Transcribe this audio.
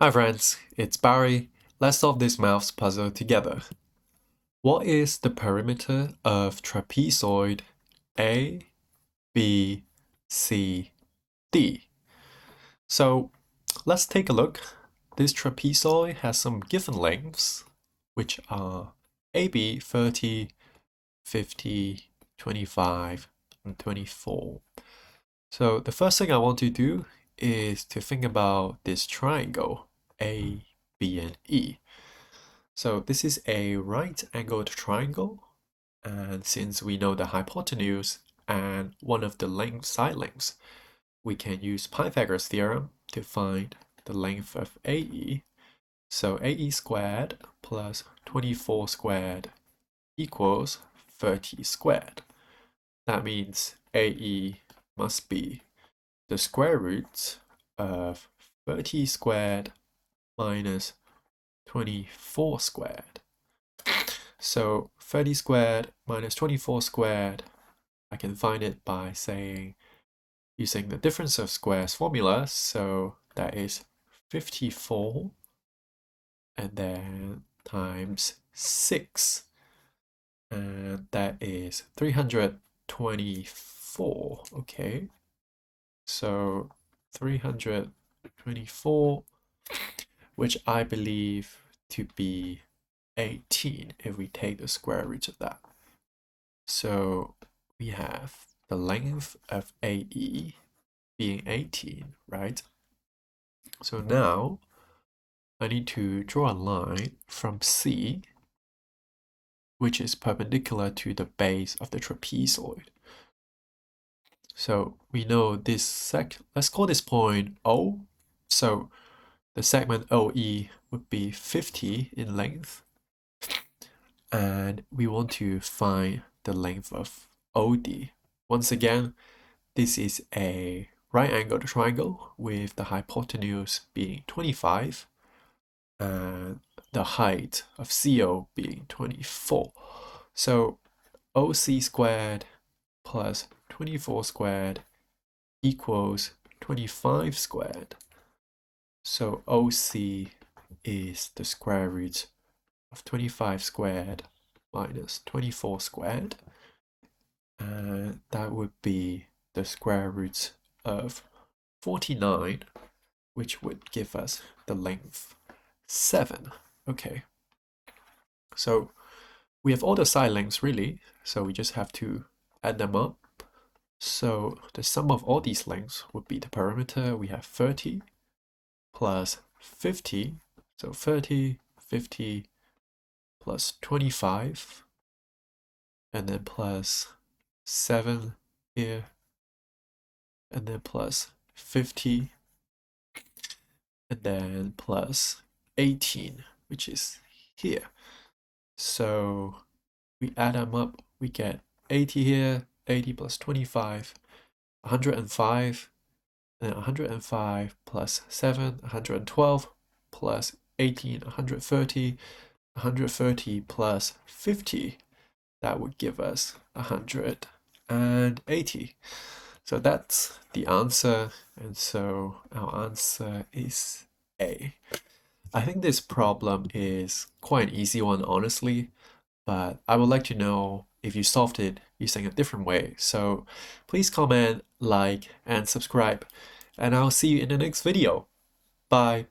Hi friends, it's Barry. Let's solve this maths puzzle together. What is the perimeter of trapezoid A, B, C, D? So let's take a look. This trapezoid has some given lengths, which are AB 30, 50, 25, and 24. So the first thing I want to do is to think about this triangle, A, B, and E. So this is a right-angled triangle, and since we know the hypotenuse and one of the side lengths, we can use Pythagoras theorem to find the length of AE. So AE squared plus 24 squared equals 30 squared. That means AE must be the square root of 30 squared minus 24 squared. So 30 squared minus 24 squared, I can find it by using the difference of squares formula. So that is 54 and then times 6. And that is 324. Okay. So 324, which I believe to be 18 if we take the square root of that. So we have the length of AE being 18, right? So now I need to draw a line from C, which is perpendicular to the base of the trapezoid. So we know this let's call this point O. So the segment OE would be 50 in length. And we want to find the length of OD. Once again, this is a right-angled triangle with the hypotenuse being 25 and the height of CO being 24. So OC squared plus 24 squared equals 25 squared. So OC is the square root of 25 squared minus 24 squared. And that would be the square root of 49, which would give us the length 7. Okay. So we have all the side lengths really, so we just have to add them up. So the sum of all these lengths would be the perimeter. We have 30 plus 50. So 30, 50 plus 25, and then plus 7 here, and then plus 50, and then plus 18, which is here. So we add them up, we get 80 here, 80 plus 25, 105, and then 105 plus 7, 112, plus 18, 130, 130 plus 50, that would give us 180. So that's the answer, and so our answer is A. I think this problem is quite an easy one, honestly, but I would like to know if you solved it using a different way. So please comment, like, and subscribe, and I'll see you in the next video. Bye.